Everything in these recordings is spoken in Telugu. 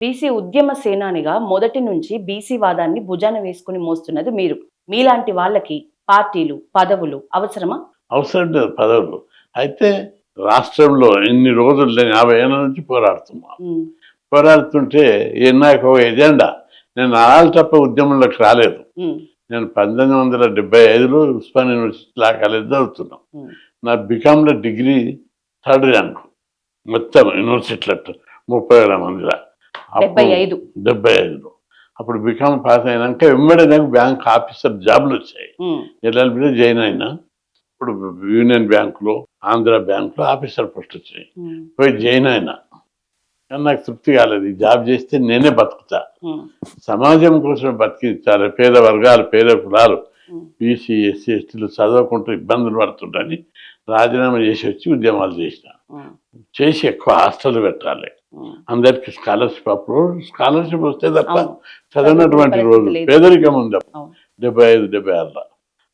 బీసీ ఉద్యమ సేనానిగా మొదటి నుంచి బీసీ వాదాన్ని భుజాన వేసుకుని మోస్తున్నది మీరు. మీలాంటి వాళ్ళకి పార్టీలు, పదవులు అవసరమా? అవసరం లేదు పదవులు. అయితే రాష్ట్రంలో ఎన్ని రోజులు నేను 50 ఏళ్ళ నుంచి పోరాడుతున్నా. పోరాడుతుంటే నాకు ఒక ఎజెండా. నేను నాలుగు తప్ప ఉద్యమంలోకి రాలేదు. నేను 1975లో ఉస్మాన్ యూనివర్సిటీ లా కాలేజ్ చదువుతున్నాం. నా బీకామ్లో డిగ్రీ 3rd ర్యాంక్ మొత్తం యూనివర్సిటీలో 30,000 మందిలో 75లో. అప్పుడు బీకామ్ పాస్ అయినాక వెంబడే నాకు బ్యాంక్ ఆఫీసర్ జాబ్లు వచ్చాయి. ఎల్ఎల్బిలో జాయిన్ అయినా. ఇప్పుడు యూనియన్ బ్యాంకులో, ఆంధ్ర బ్యాంకులో ఆఫీసర్ పోస్ట్ వచ్చాయి. పోయి జాయిన్ అయినా. కానీ నాకు తృప్తి కాలేదు. ఈ జాబ్ చేస్తే నేనే బతుకుతా, సమాజం కోసం బతికించాలి. పేద వర్గాలు, పేద కులాలు, బీసీ, ఎస్సీ, ఎస్టీలు చదవకుంటూ ఇబ్బందులు పడుతుంటని రాజీనామా చేసి వచ్చి ఉద్యమాలు చేసి ఎక్కువ హాస్టల్ పెట్టాలి, అందరికి స్కాలర్షిప్. అప్పుడు స్కాలర్షిప్ వస్తే తప్ప చదివినటువంటి రోజు పేదరికం ఉంది. 75, 76లో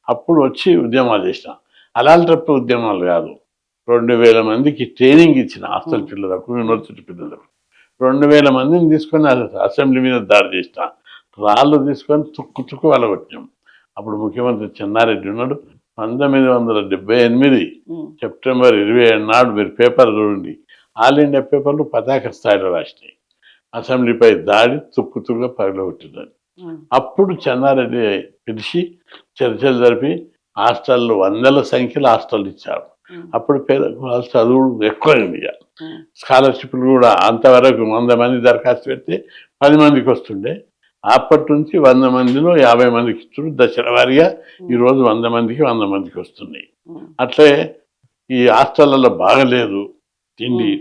అప్పుడు వచ్చి ఉద్యమాలు చేసిన. అలాంటప్పుడు ఉద్యమాలు కాదు, 2000 మందికి ట్రైనింగ్ ఇచ్చిన హాస్టల్ పిల్లలకు, యూనివర్సిటీ పిల్లలకు. 2000 మందిని తీసుకొని అసెంబ్లీ మీద దాడి చేసిన. రాళ్ళు తీసుకొని తుక్కు వెళ్ళగొట్టాం. అప్పుడు ముఖ్యమంత్రి చెన్నారెడ్డి ఉన్నాడు. 1978 సెప్టెంబర్ 27 నాడు మీరు పేపర్ చూడండి, ఆల్ ఇండియా పేపర్లు పతాక స్థాయిలో రాసినాయి. అసెంబ్లీపై దాడి తుక్కుగా పగలగొట్టిందని. అప్పుడు చెన్నారెడ్డి పిలిచి చర్చలు జరిపి హాస్టళ్ళు 100ల సంఖ్యలో హాస్టల్ ఇచ్చారు. అప్పుడు పేద చదువులు ఎక్కువైంది. స్కాలర్షిప్లు కూడా అంతవరకు 100 మంది దరఖాస్తు పెడితే 10 మందికి వస్తుండే. అప్పటి నుంచి 100 మందిలో 50 మందికి ఇచ్చుడు దశల వారీగా. ఈరోజు 100 మందికి 100 మందికి వస్తున్నాయి. అట్లే ఈ హాస్టళ్లలో బాగలేదు తిండి,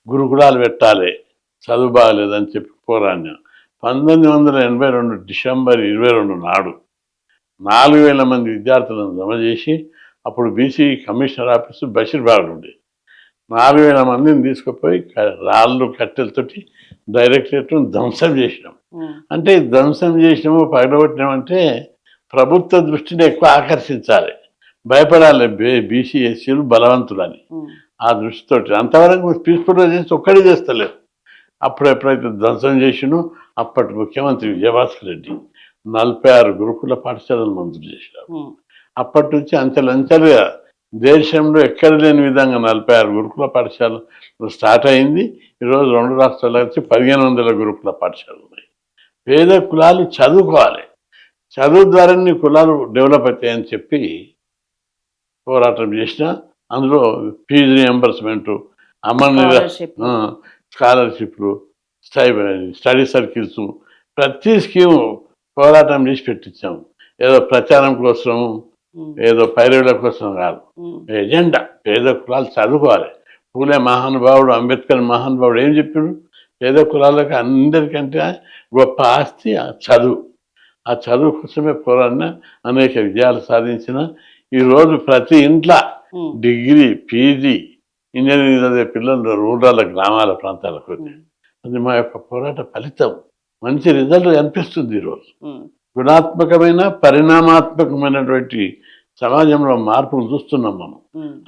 గురుకులాలు పెట్టాలి, చదువు బాగలేదని చెప్పి పోరాడినాం. 1982 డిసెంబర్ 22 నాడు 4000 మంది విద్యార్థులను జమ చేసి, అప్పుడు బీసీ కమిషనర్ ఆఫీసు బషీర్బాగ్ ఉండే, 4000 మందిని తీసుకుపోయి రాళ్ళు కట్టెలతోటి డైరెక్టరేట్ను ధ్వంసం చేసినాం. అంటే ధ్వంసం చేసినాము, పగలగొట్టినామంటే ప్రభుత్వ దృష్టిని ఎక్కువ ఆకర్షించాలి, భయపడాలి బీసీ ఎస్సీలు బలవంతులని. ఆ దృష్టితోటి అంతవరకు పీస్ఫుల్గా చేసి ఒక్కడే చేస్తలేరు. అప్పుడు ఎప్పుడైతే ధ్వంసం చేసినో అప్పటి ముఖ్యమంత్రి విజయభాస్కర్ రెడ్డి 46 గురుకుల పాఠశాలలు మంజూరు చేశారు. అప్పటి నుంచి అంచెలంచెలుగా దేశంలో ఎక్కడ లేని విధంగా 46 గురుకుల పాఠశాలలు స్టార్ట్ అయింది. ఈరోజు 2 రాష్ట్రాల వచ్చి 1500 గురుకుల పాఠశాలలు ఉన్నాయి. పేద కులాలు చదువుకోవాలి, చదువు ద్వారానే కులాలు డెవలప్ అవుతాయని చెప్పి పోరాటం చేసిన. అందులో ఫీజు రియంబర్స్మెంటు, అమర్నిర స్కాలర్షిప్లు, స్టడీ సర్కిల్స్, ప్రతి స్కీము పోరాటం చేసి పెట్టించాము. ఏదో ప్రచారం కోసము, ఏదో పైరవుల కోసం కాదు. ఎజెండా పేద కులాలు చదువుకోవాలి. పూలే మహానుభావుడు, అంబేద్కర్ మహానుభావుడు ఏం చెప్పాడు? పేద కులాలకు అందరికంటే గొప్ప ఆస్తి చదువు. ఆ చదువు కోసమే పోరాడిన, అనేక విజయాలు సాధించిన. ఈరోజు ప్రతి ఇంట్లో డిగ్రీ, పీజీ, ఇంజనీరింగ్ చదివే పిల్లలు రూరల్ గ్రామాల ప్రాంతాలకు. అది మా యొక్క పోరాట ఫలితం. మంచి రిజల్ట్ కనిపిస్తుంది ఈరోజు. గుణాత్మకమైన, పరిణామాత్మకమైనటువంటి సమాజంలో మార్పులు చూస్తున్నాం మనం.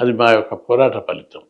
అది మా యొక్క పోరాట ఫలితం.